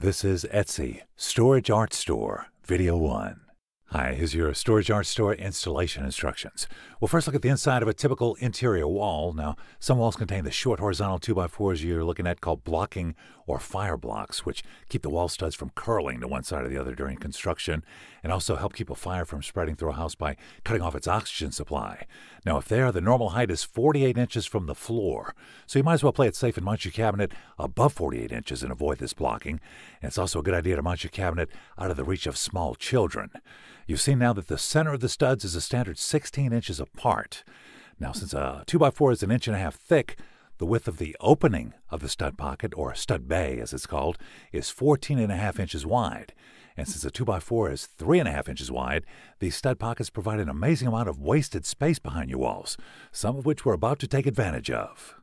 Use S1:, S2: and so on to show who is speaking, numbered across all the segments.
S1: This is Etsy Storage Art Store Video 1. Hi, here's your Storage Art Store installation instructions. We'll first look at the inside of a typical interior wall. Now, some walls contain the short horizontal 2x4s you're looking at called blocking or fire blocks, which keep the wall studs from curling to one side or the other during construction, and also help keep a fire from spreading through a house by cutting off its oxygen supply. Now, if they are, the normal height is 48 inches from the floor, so you might as well play it safe and mount your cabinet above 48 inches and avoid this blocking. And it's also a good idea to mount your cabinet out of the reach of small children. You've seen now that the center of the studs is a standard 16 inches apart. Now, since a 2x4 is 1.5 inches thick, the width of the opening of the stud pocket, or stud bay as it's called, is 14.5 inches wide. And since a 2x4 is 3.5 inches wide, these stud pockets provide an amazing amount of wasted space behind your walls, some of which we're about to take advantage of.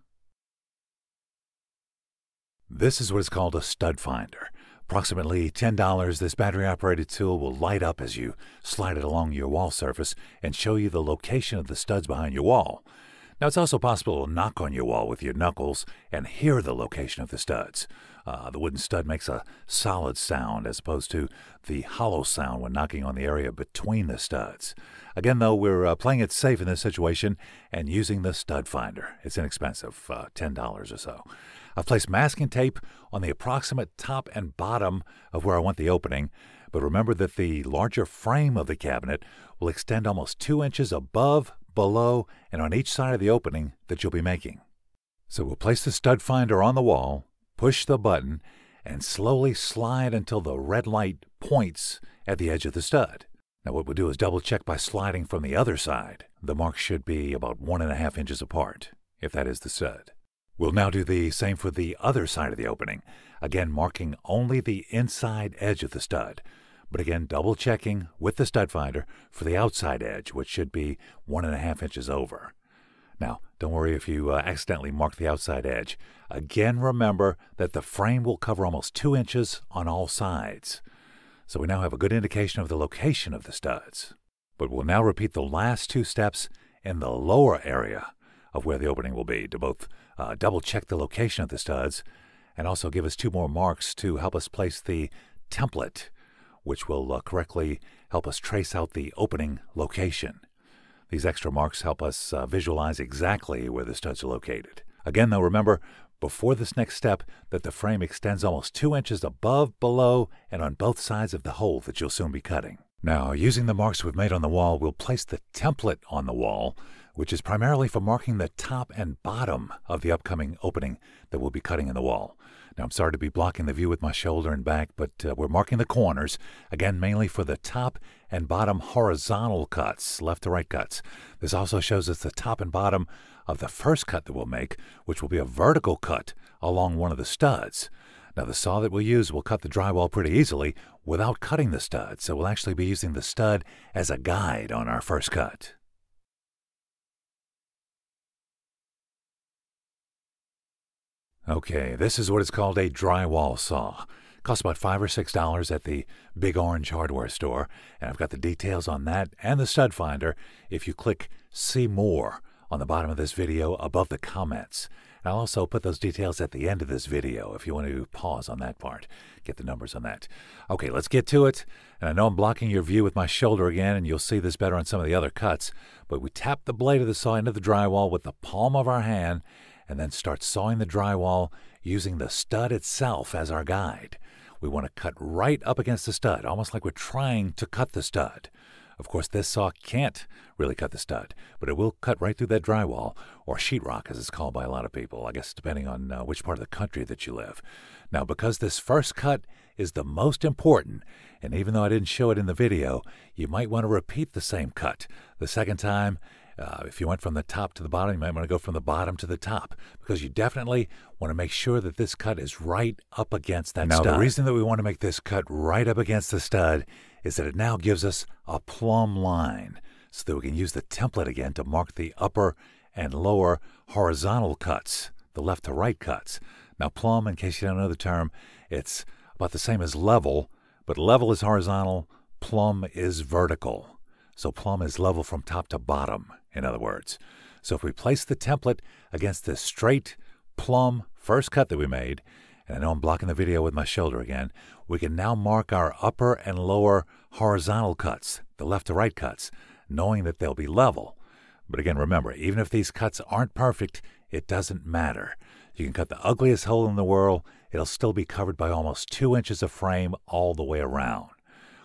S1: This is what is called a stud finder. Approximately $10, this battery-operated tool will light up as you slide it along your wall surface and show you the location of the studs behind your wall. Now, it's also possible to knock on your wall with your knuckles and hear the location of the studs. The wooden stud makes a solid sound as opposed to the hollow sound when knocking on the area between the studs. Again, though, we're playing it safe in this situation and using the stud finder. It's inexpensive, $10 or so. I've placed masking tape on the approximate top and bottom of where I want the opening, but remember that the larger frame of the cabinet will extend almost 2 inches above, below, and on each side of the opening that you'll be making. So we'll place the stud finder on the wall, push the button, and slowly slide until the red light points at the edge of the stud. Now what we'll do is double check by sliding from the other side. The mark should be about 1.5 inches apart, if that is the stud. We'll now do the same for the other side of the opening, again marking only the inside edge of the stud, but again double checking with the stud finder for the outside edge, which should be 1.5 inches over. Now, don't worry if you accidentally mark the outside edge. Again, remember that the frame will cover almost 2 inches on all sides. So we now have a good indication of the location of the studs. But we'll now repeat the last 2 steps in the lower area of where the opening will be to both double check the location of the studs and also give us 2 more marks to help us place the template, which will correctly help us trace out the opening location. These extra marks help us visualize exactly where the studs are located. Again, though, remember, before this next step, that the frame extends almost 2 inches above, below, and on both sides of the hole that you'll soon be cutting. Now, using the marks we've made on the wall, we'll place the template on the wall, which is primarily for marking the top and bottom of the upcoming opening that we'll be cutting in the wall. Now, I'm sorry to be blocking the view with my shoulder and back, but we're marking the corners, again, mainly for the top and bottom horizontal cuts, left to right cuts. This also shows us the top and bottom of the first cut that we'll make, which will be a vertical cut along one of the studs. Now, the saw that we'll use will cut the drywall pretty easily without cutting the stud, so we'll actually be using the stud as a guide on our first cut. Okay, this is what is called a drywall saw. It costs about $5 or $6 at the Big Orange hardware store, and I've got the details on that and the stud finder if you click See More on the bottom of this video above the comments. And I'll also put those details at the end of this video if you want to pause on that part, get the numbers on that. Okay, let's get to it. And I know I'm blocking your view with my shoulder again, and you'll see this better on some of the other cuts, but we tap the blade of the saw into the drywall with the palm of our hand and then start sawing the drywall using the stud itself as our guide. We want to cut right up against the stud, almost like we're trying to cut the stud. Of course, this saw can't really cut the stud, but it will cut right through that drywall, or sheetrock as it's called by a lot of people, I guess depending on which part of the country that you live. Now, because this first cut is the most important, and even though I didn't show it in the video, you might want to repeat the same cut the second time. If you went from the top to the bottom, you might want to go from the bottom to the top, because you definitely want to make sure that this cut is right up against that stud. Now, the reason that we want to make this cut right up against the stud is that it now gives us a plumb line, so that we can use the template again to mark the upper and lower horizontal cuts, the left to right cuts. Now, plumb, in case you don't know the term, it's about the same as level, but level is horizontal, plumb is vertical. So plumb is level from top to bottom, in other words. So if we place the template against this straight, plumb first cut that we made, And I know I'm blocking the video with my shoulder again. We can now mark our upper and lower horizontal cuts, the left to right cuts, knowing that they'll be level. But again, remember, even if these cuts aren't perfect, it doesn't matter. You can cut the ugliest hole in the world, it'll still be covered by almost 2 inches of frame all the way around.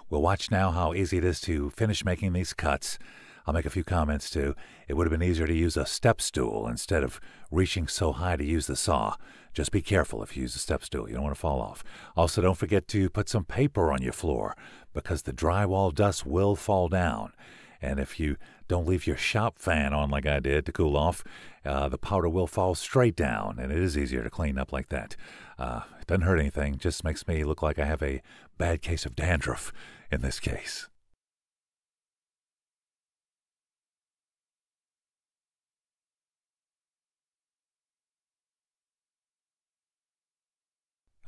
S1: We'll watch now how easy it is to finish making these cuts. I'll make a few comments too. It would have been easier to use a step stool instead of reaching so high to use the saw. Just be careful if you use a step stool. You don't want to fall off. Also, don't forget to put some paper on your floor because the drywall dust will fall down. And if you don't leave your shop fan on like I did to cool off, the powder will fall straight down, and it is easier to clean up like that. It doesn't hurt anything, just makes me look like I have a bad case of dandruff in this case.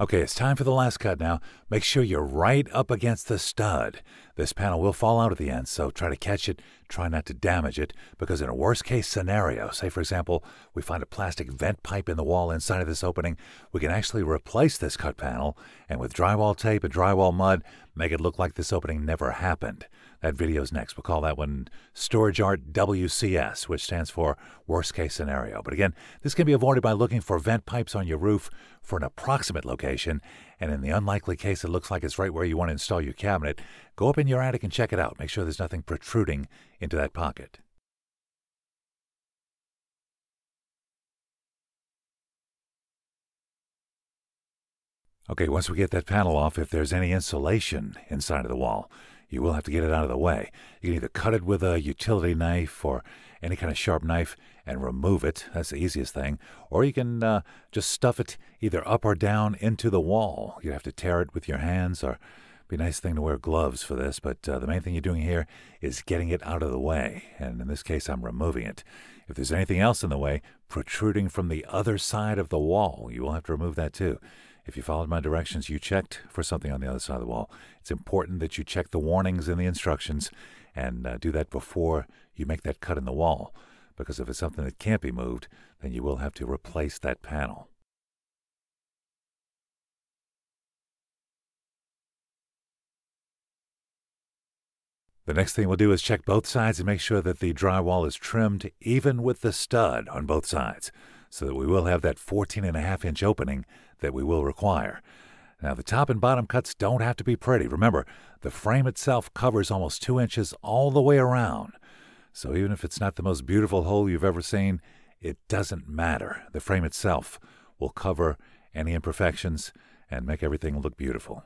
S1: Okay, it's time for the last cut now. Make sure you're right up against the stud. This panel will fall out at the end, so try to catch it. Try not to damage it, because in a worst-case scenario, say, for example, we find a plastic vent pipe in the wall inside of this opening, we can actually replace this cut panel, and with drywall tape and drywall mud, make it look like this opening never happened. That video's next. We'll call that one StorageArt WCS, which stands for Worst Case Scenario. But again, this can be avoided by looking for vent pipes on your roof for an approximate location, and in the unlikely case it looks like it's right where you want to install your cabinet, go up in your attic and check it out. Make sure there's nothing protruding into that pocket. Okay, once we get that panel off, if there's any insulation inside of the wall, you will have to get it out of the way. You can either cut it with a utility knife or any kind of sharp knife and remove it. That's the easiest thing. Or you can just stuff it either up or down into the wall. You have to tear it with your hands, or it'd be a nice thing to wear gloves for this, but the main thing you're doing here is getting it out of the way. And in this case, I'm removing it. If there's anything else in the way, protruding from the other side of the wall, you will have to remove that too. If you followed my directions, you checked for something on the other side of the wall. It's important that you check the warnings in the instructions and do that before you make that cut in the wall, because if it's something that can't be moved, then you will have to replace that panel. The next thing we'll do is check both sides and make sure that the drywall is trimmed even with the stud on both sides, so that we will have that 14.5-inch opening that we will require. Now, the top and bottom cuts don't have to be pretty. Remember, the frame itself covers almost 2 inches all the way around. So even if it's not the most beautiful hole you've ever seen, it doesn't matter. The frame itself will cover any imperfections and make everything look beautiful.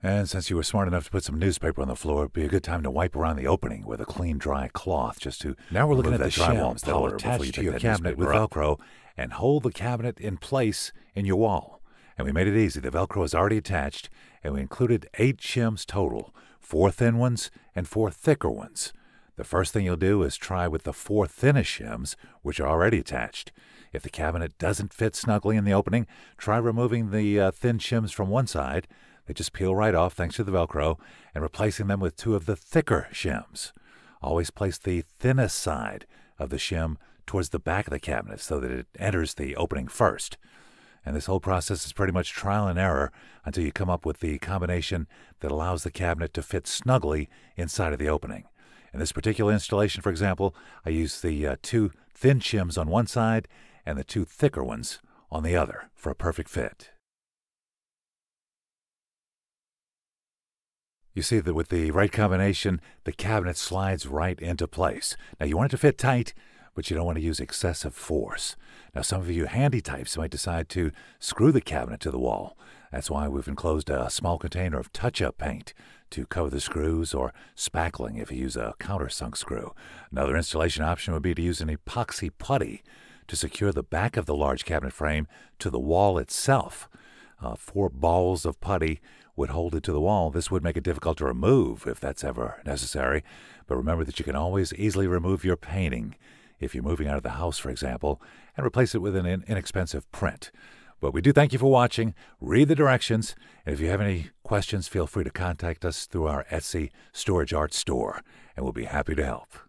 S1: And since you were smart enough to put some newspaper on the floor, it'd be a good time to wipe around the opening with a clean, dry cloth just to now we're looking at the shims that will attach to your cabinet with Velcro and hold the cabinet in place in your wall. And we made it easy. The Velcro is already attached, and we included 8 shims total, 4 thin ones and 4 thicker ones. The first thing you'll do is try with the 4 thinnest shims, which are already attached. If the cabinet doesn't fit snugly in the opening, try removing the thin shims from one side. They just peel right off thanks to the Velcro, and replacing them with 2 of the thicker shims. Always place the thinnest side of the shim towards the back of the cabinet so that it enters the opening first. And this whole process is pretty much trial and error until you come up with the combination that allows the cabinet to fit snugly inside of the opening. In this particular installation, for example, I used the 2 thin shims on one side and the 2 thicker ones on the other for a perfect fit. You see that with the right combination, the cabinet slides right into place. Now, you want it to fit tight, but you don't want to use excessive force. Now, some of you handy types might decide to screw the cabinet to the wall. That's why we've enclosed a small container of touch-up paint to cover the screws, or spackling if you use a countersunk screw. Another installation option would be to use an epoxy putty to secure the back of the large cabinet frame to the wall itself. 4 balls of putty would hold it to the wall. This would make it difficult to remove if that's ever necessary, but remember that you can always easily remove your painting if you're moving out of the house, for example, and replace it with an inexpensive print. But we do thank you for watching. Read the directions, and if you have any questions, feel free to contact us through our Etsy StorageArtStore, and we'll be happy to help.